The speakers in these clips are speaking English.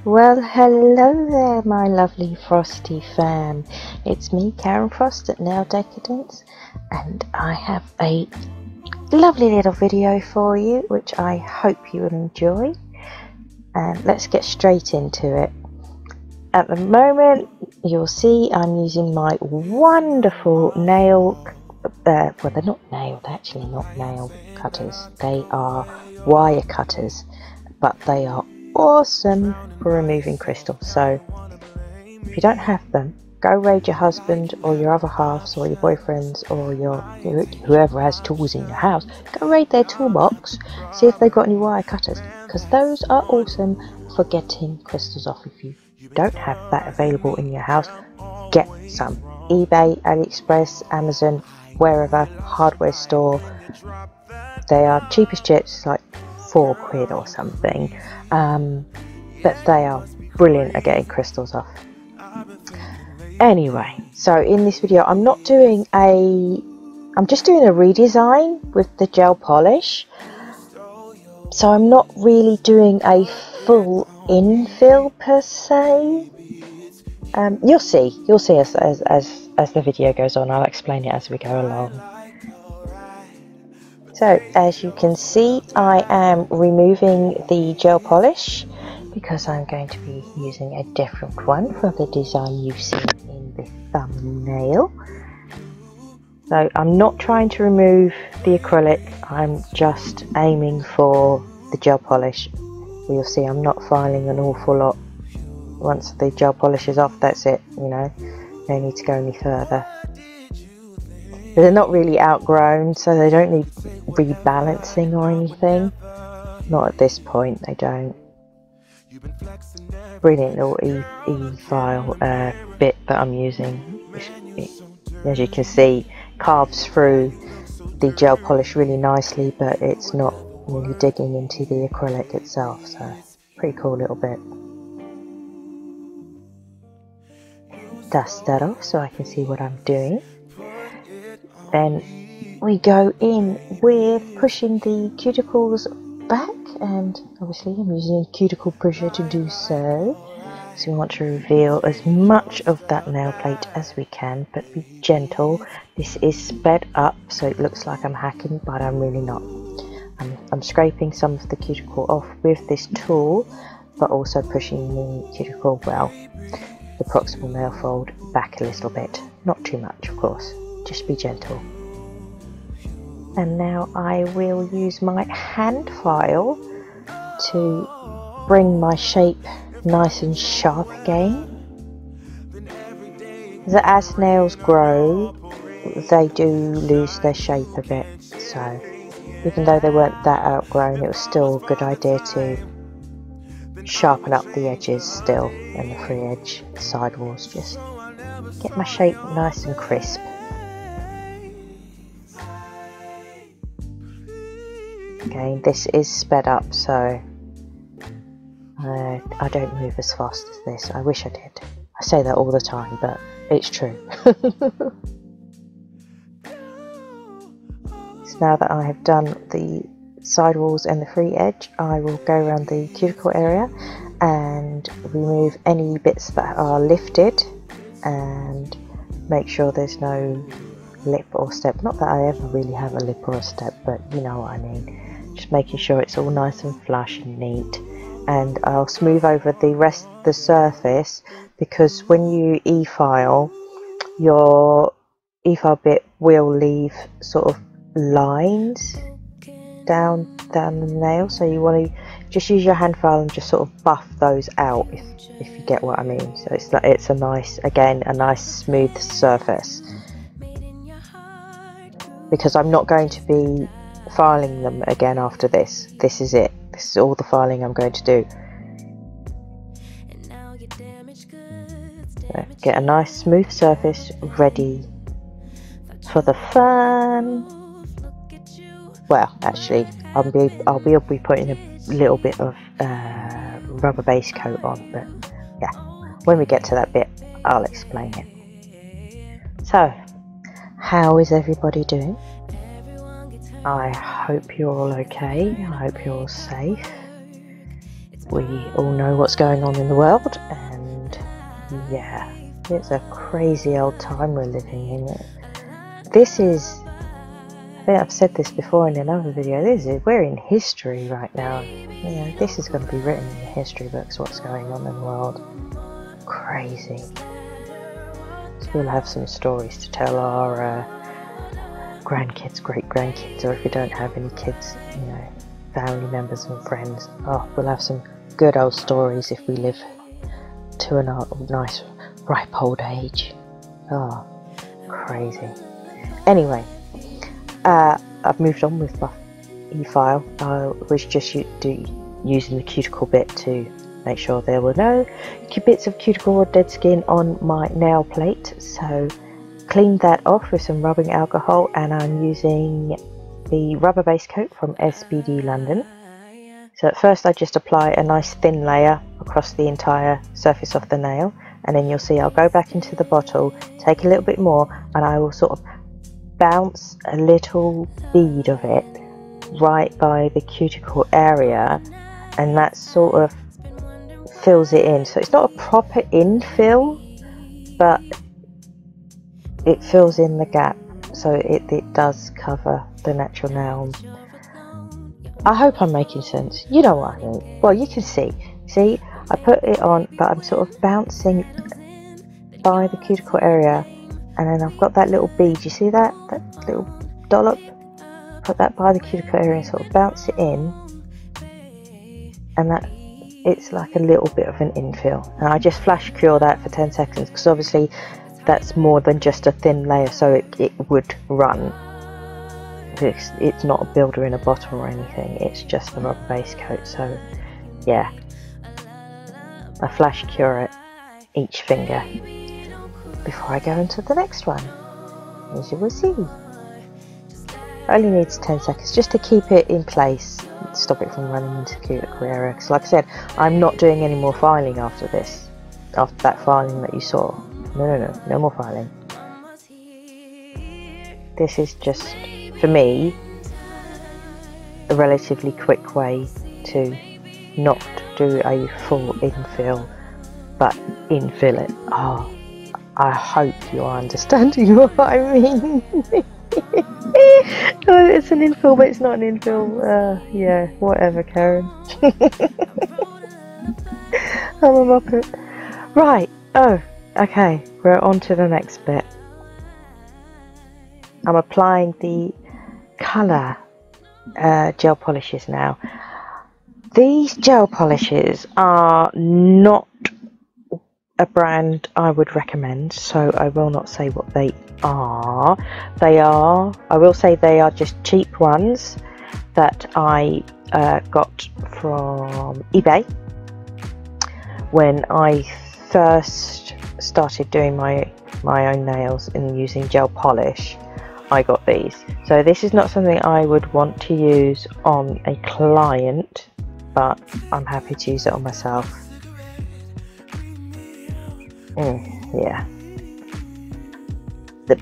Well, hello there, my lovely Frosty fam. It's me, Karen Frost at Nail Decadence, and I have a lovely little video for you, which I hope you will enjoy. And let's get straight into it. At the moment, you'll see I'm using my wonderful nail, well, they're not nailed, actually not nail cutters. They are wire cutters, but they are awesome for removing crystals. So if you don't have them, go raid your husband or your other halves or your boyfriends or whoever has tools in your house. Go raid their toolbox, see if they've got any wire cutters, because those are awesome for getting crystals off. If you don't have that available in your house, get some. eBay, AliExpress, Amazon, wherever, hardware store. They are cheap as chips, like £4 or something, but they are brilliant at getting crystals off. Anyway, so in this video I'm just doing a redesign with the gel polish, so I'm not really doing a full infill per se. You'll see as the video goes on. I'll explain it as we go along. So as you can see, I am removing the gel polish because I'm going to be using a different one for the design you've seen in the thumbnail. So I'm not trying to remove the acrylic, I'm just aiming for the gel polish. You'll see I'm not filing an awful lot. Once the gel polish is off, that's it, you know, no need to go any further. They're not really outgrown, so they don't need rebalancing or anything. Not at this point, they don't. Brilliant little e-file bit that I'm using, which, as you can see, carves through the gel polish really nicely, but it's not really digging into the acrylic itself, so pretty cool little bit. Dust that off so I can see what I'm doing. Then we go in with pushing the cuticles back, and obviously I'm using cuticle pusher to do so. So we want to reveal as much of that nail plate as we can, but be gentle. This is sped up, so it looks like I'm hacking, but I'm really not. I'm scraping some of the cuticle off with this tool, but also pushing the cuticle, well, the proximal nail fold back a little bit. Not too much, of course. Just be gentle. And now I will use my hand file to bring my shape nice and sharp again. As nails grow, they do lose their shape a bit, so even though they weren't that outgrown, it was still a good idea to sharpen up the edges still, and the free edge sidewalls, just get my shape nice and crisp. Again, this is sped up, so I don't move as fast as this. I wish I did. I say that all the time, but it's true. So now that I have done the sidewalls and the free edge, I will go around the cuticle area and remove any bits that are lifted and make sure there's no lip or step. Not that I ever really have a lip or a step, but you know what I mean. Just making sure it's all nice and flush and neat. And I'll smooth over the rest of the surface, because when you e-file, your e-file bit will leave sort of lines down the nail, so you want to just use your hand file and just sort of buff those out, if you get what I mean. So it's a nice, again, a nice smooth surface, because I'm not going to be filing them again after this. This is it. This is all the filing I'm going to do. So get a nice smooth surface ready for the fun. Well, actually, I'll be putting a little bit of rubber base coat on, but yeah, when we get to that bit, I'll explain it. So, how is everybody doing? I hope you're all okay. I hope you're all safe. we all know what's going on in the world, and yeah, it's a crazy old time we're living in. This is, I think I've said this before in another video, we're in history right now. You know, this is going to be written in the history books, what's going on in the world. Crazy. So we'll have some stories to tell our grandkids, great-grandkids, or if we don't have any kids, you know, family members and friends. Oh, we'll have some good old stories if we live to a nice ripe old age. Oh, crazy. Anyway, I've moved on with my e-file. I was just using the cuticle bit to make sure there were no bits of cuticle or dead skin on my nail plate. So cleaned that off with some rubbing alcohol, and I'm using the rubber base coat from SBD London. So at first I just apply a nice thin layer across the entire surface of the nail, and then you'll see I'll go back into the bottle, take a little bit more, and I will sort of bounce a little bead of it right by the cuticle area, and that sort of fills it in. So it's not a proper infill, but it fills in the gap, so it does cover the natural nail. I hope I'm making sense. You know what I mean. Well, you can see I put it on, but I'm sort of bouncing by the cuticle area, and then I've got that little bead. You see that little dollop? Put that by the cuticle area and sort of bounce it in, and that it's like a little bit of an infill. And I just flash cure that for 10 seconds, because obviously that's more than just a thin layer, so it would run. It's not a builder in a bottle or anything, it's just the rubber base coat. So yeah, I flash cure it each finger before I go into the next one, as you will see. Only needs 10 seconds just to keep it in place, stop it from running into the cuticle area, because like I said, I'm not doing any more filing after this, after that filing that you saw. No more filing. This is just, for me, a relatively quick way to not do a full infill, but infill it. Oh, I hope you are understanding what I mean. It's an infill, but it's not an infill. Yeah, whatever, Karen. I'm a muppet. Right, oh, okay, we're on to the next bit. I'm applying the colour gel polishes now. These gel polishes are not a brand I would recommend, so I will not say what they are. I will say they are just cheap ones that I got from eBay when I first started doing my own nails and using gel polish. I got these, so this is not something I would want to use on a client, but I'm happy to use it on myself. Yeah, but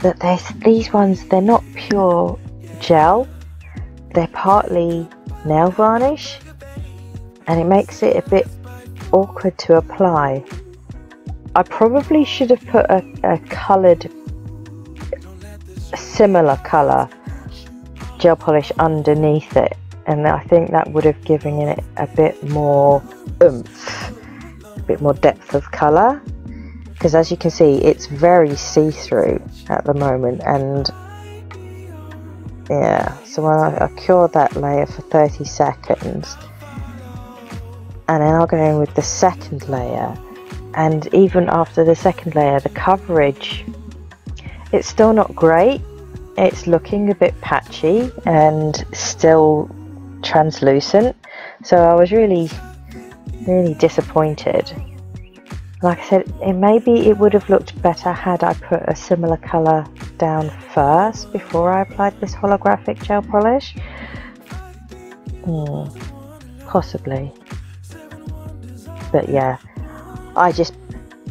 these ones, they're not pure gel, they're partly nail varnish, and it makes it a bit awkward to apply. I probably should have put a coloured, similar colour gel polish underneath it, and I think that would have given it a bit more oomph, a bit more depth of colour, because as you can see it's very see-through at the moment. And yeah, so when I cure that layer for 30 seconds, and then I'll go in with the second layer, and even after the second layer, the coverage, it's still not great. It's looking a bit patchy and still translucent, so I was really disappointed. Like I said, maybe it would have looked better had I put a similar colour down first before I applied this holographic gel polish. Possibly. But yeah, I just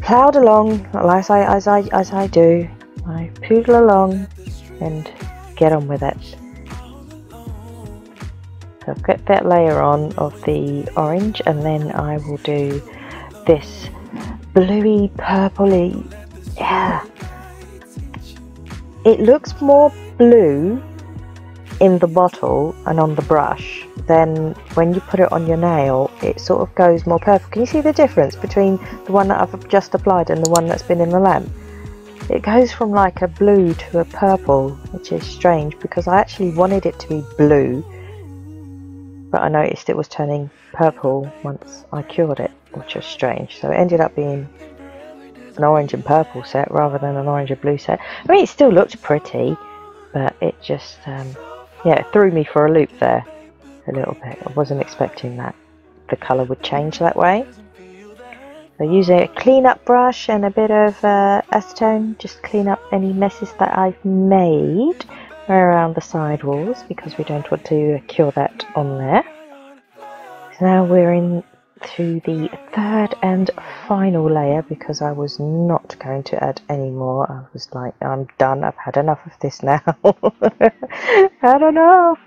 ploughed along as I do. I poodle along and get on with it. So I've got that layer on of the orange, and then I will do this bluey purpley. Yeah, it looks more blue in the bottle and on the brush, then when you put it on your nail it sort of goes more purple. Can you see the difference between the one that I've just applied and the one that's been in the lamp? It goes from like a blue to a purple, which is strange because I actually wanted it to be blue, but I noticed it was turning purple once I cured it, which was strange. So it ended up being an orange and purple set rather than an orange and blue set. I mean, it still looked pretty, but it just yeah, it threw me for a loop there a little bit. I wasn't expecting that the colour would change that way. So using a clean up brush and a bit of acetone, just clean up any messes that I've made around the side walls because we don't want to cure that on there. So now we're in to the third and final layer because I was not going to add any more. I was like, I'm done, I've had enough of this now. Had enough.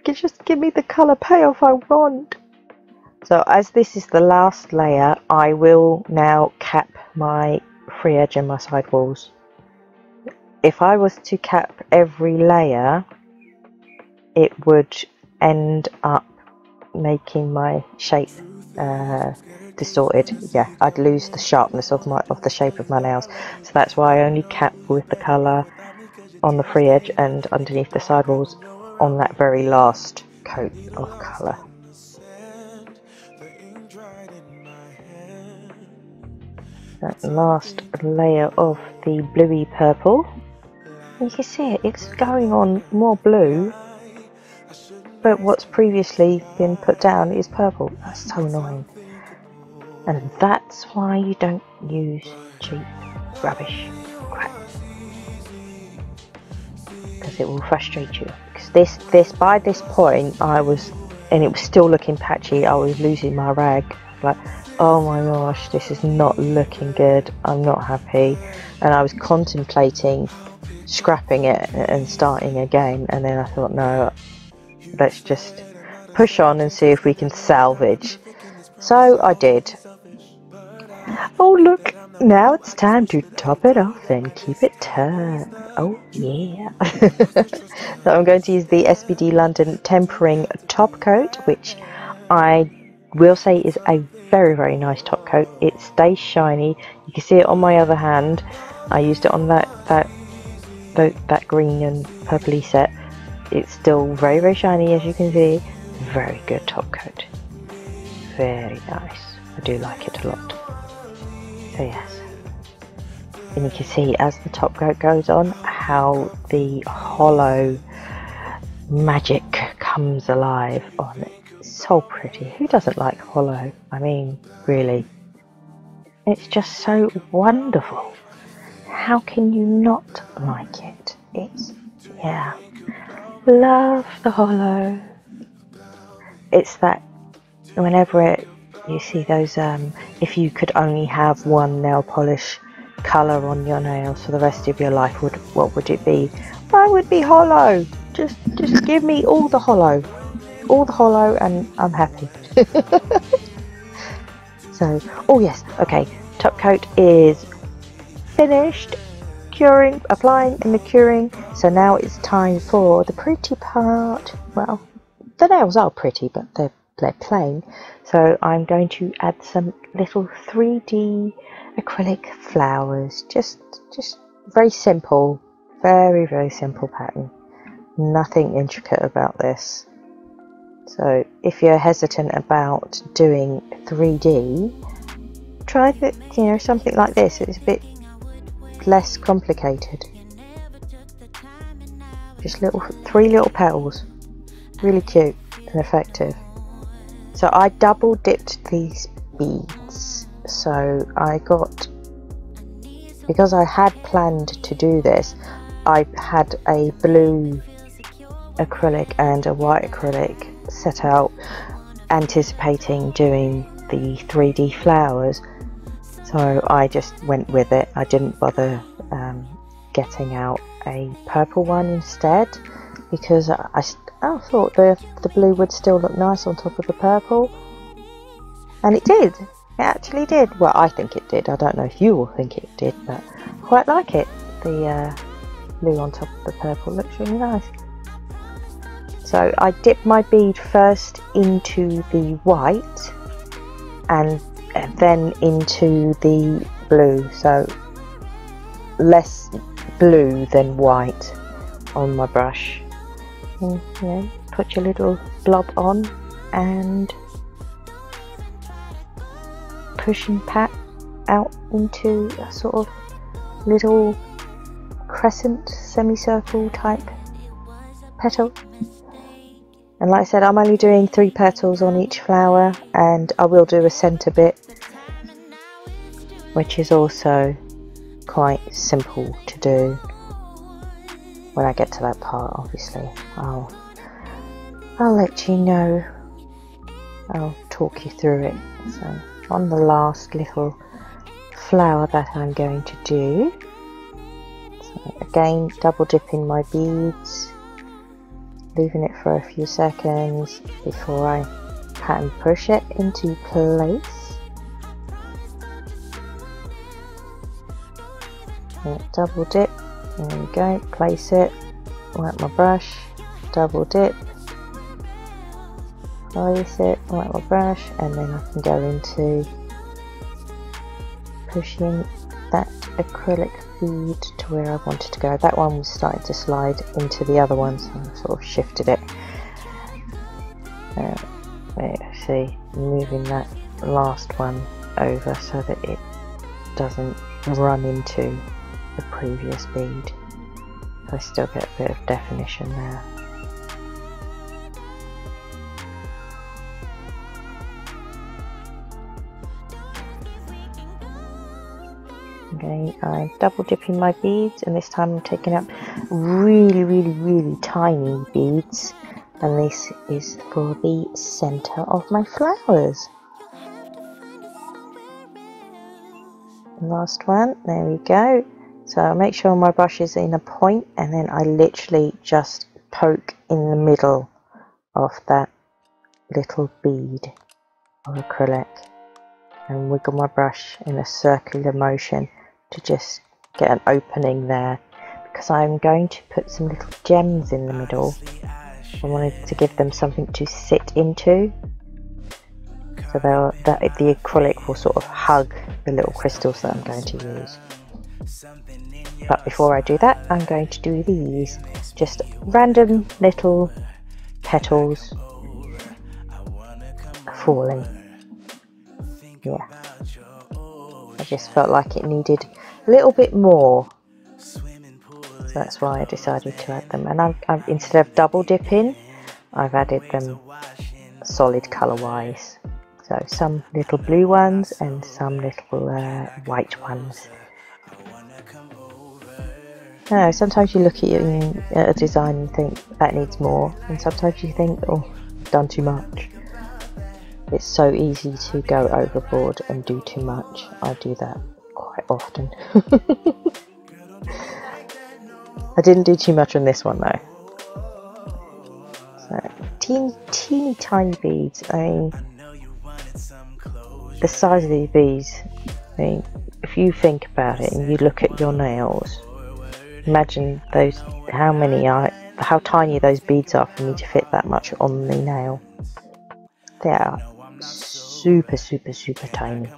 Just give me the colour payoff I want. So as this is the last layer, I will now cap my free edge and my side walls. If I was to cap every layer, it would end up making my shape distorted. Yeah, I'd lose the sharpness of the shape of my nails. So that's why I only cap with the colour on the free edge and underneath the sidewalls on that very last coat of colour. That last layer of the bluey purple. You can see it, it's going on more blue, but what's previously been put down is purple. That's so annoying. And that's why you don't use cheap rubbish crap, because it will frustrate you. Because this by this point I was, and it was still looking patchy, I was losing my rag. Like, oh my gosh, this is not looking good, I'm not happy. And I was contemplating scrapping it and starting again, and then I thought, no, let's just push on and see if we can salvage. So I did. Oh look, now it's time to top it off and keep it turned. Oh yeah. So I'm going to use the SBD London Tempering Top Coat, which I will say is a very, very nice top coat. It stays shiny. You can see it on my other hand. I used it on that green and purpley set. It's still very, very shiny, as you can see. Very good top coat. Very nice. I do like it a lot. So yes. And you can see as the top coat goes on how the Holo magic comes alive on it. So pretty. Who doesn't like Holo? I mean, really. It's just so wonderful. How can you not like it? It's, yeah. Love the Holo. It's that whenever you see those, if you could only have one nail polish colour on your nails for the rest of your life, what would it be? Mine would be Holo. Just give me all the Holo. All the Holo and I'm happy. So, oh yes, okay, top coat is finished. Curing, applying and curing. So now it's time for the pretty part. Well, the nails are pretty, but they're plain. So I'm going to add some little 3D acrylic flowers. Just very simple, very, very simple pattern. Nothing intricate about this. So if you're hesitant about doing 3D, try something like this. It's a bit less complicated. Just three little petals, really cute and effective. So I double dipped these beads. So I got, because I had planned to do this, I had a blue acrylic and a white acrylic set out, anticipating doing the 3D flowers. So I just went with it. I didn't bother getting out a purple one instead. because I thought the blue would still look nice on top of the purple, and it did. It actually did. Well, I think it did. I don't know if you all think it did, but I quite like it. The blue on top of the purple looks really nice. So I dip my bead first into the white and then into the blue, so less blue than white on my brush. And, you know, put your little blob on and push and pat out into a sort of little crescent semicircle type petal. And like I said, I'm only doing 3 petals on each flower, and I will do a centre bit, which is also quite simple to do. When I get to that part, obviously I'll let you know. I'll talk you through it. So on the last little flower that I'm going to do, so again double dipping my beads, leaving it for a few seconds before I pat and push it into place. And double dip, there we go, place it, wet my brush, double dip, place it, wet my brush, and then I can go into pushing that acrylic bead to where I wanted to go. That one was starting to slide into the other one, so I sort of shifted it. See, moving that last one over so that it doesn't run into the previous bead. I still get a bit of definition there. Okay, I'm double dipping my beads, and this time I'm taking up really tiny beads, and this is for the center of my flowers. Last one, there we go. So I make sure my brush is in a point, and then I literally just poke in the middle of that little bead of acrylic and wiggle my brush in a circular motion to just get an opening there, because I'm going to put some little gems in the middle. I wanted to give them something to sit into, so the acrylic will sort of hug the little crystals that I'm going to use. But before I do that, I'm going to do these, just random little petals falling. Yeah, I just felt like it needed a little bit more, so that's why I decided to add them. And I've instead of double dipping, I've added them solid colour wise, so some little blue ones and some little white ones. I know, sometimes you look at a design and think that needs more, and sometimes you think, oh, I've done too much. It's so easy to go overboard and do too much. I do that quite often. I didn't do too much on this one though. So teeny tiny beads. I mean, the size of these beads, I mean, if you think about it and you look at your nails, imagine those, how tiny those beads are for me to fit that much on the nail. They are super tiny.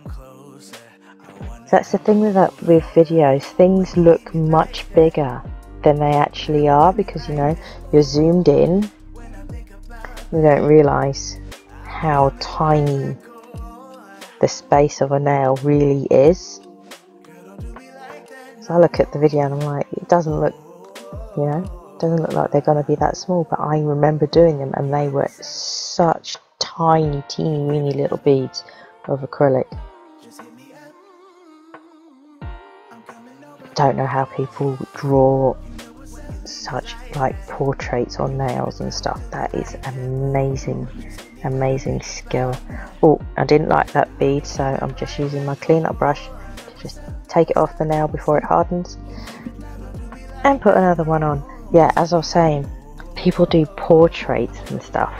So that's the thing with videos, things look much bigger than they actually are, because, you know, you're zoomed in, you don't realise how tiny the space of a nail really is. So I look at the video and I'm like, it doesn't look, you know, doesn't look like they're going to be that small, but I remember doing them and they were such tiny, teeny weeny little beads of acrylic. Don't know how people draw such like portraits on nails and stuff. That is amazing skill. Oh, I didn't like that bead, so I'm just using my clean-up brush to just take it off the nail before it hardens and put another one on. Yeah, as I was saying, people do portraits and stuff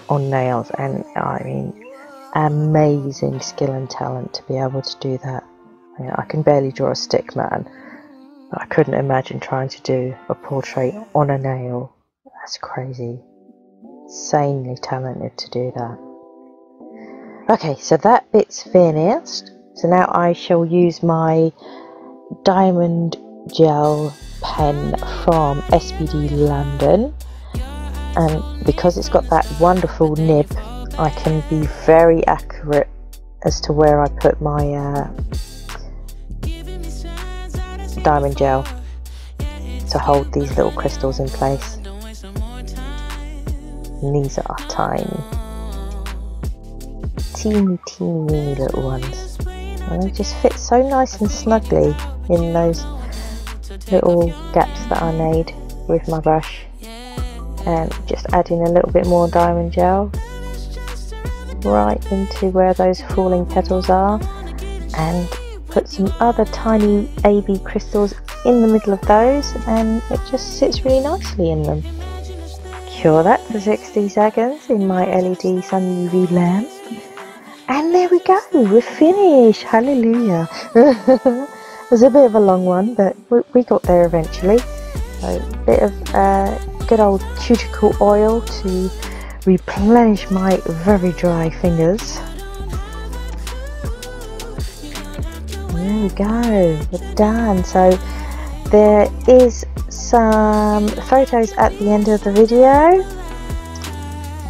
on nails, and I mean, amazing skill and talent to be able to do that. You know, I can barely draw a stick man. I couldn't imagine trying to do a portrait on a nail. That's crazy. Insanely talented to do that. Okay, so that bit's finished. So now I shall use my diamond gel pen from SPD London. And because it's got that wonderful nib, I can be very accurate as to where I put my diamond gel to hold these little crystals in place. And these are tiny, teeny little ones, and they just fit so nice and snugly in those little gaps that I made with my brush. And just adding a little bit more diamond gel right into where those falling petals are, and put some other tiny AB crystals in the middle of those, and it just sits really nicely in them. Cure that for 60 seconds in my LED sun UV lamp, and there we go, we're finished. Hallelujah. It was a bit of a long one, but we got there eventually. So a bit of good old cuticle oil to replenish my very dry fingers. There we go, we're done. So there is some photos at the end of the video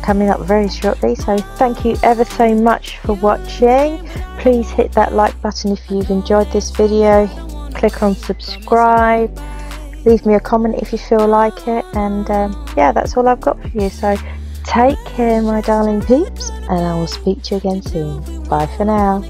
coming up very shortly, so thank you ever so much for watching. Please hit that like button if you've enjoyed this video, click on subscribe, leave me a comment if you feel like it, and yeah, that's all I've got for you. So take care, my darling peeps, and I will speak to you again soon. Bye for now.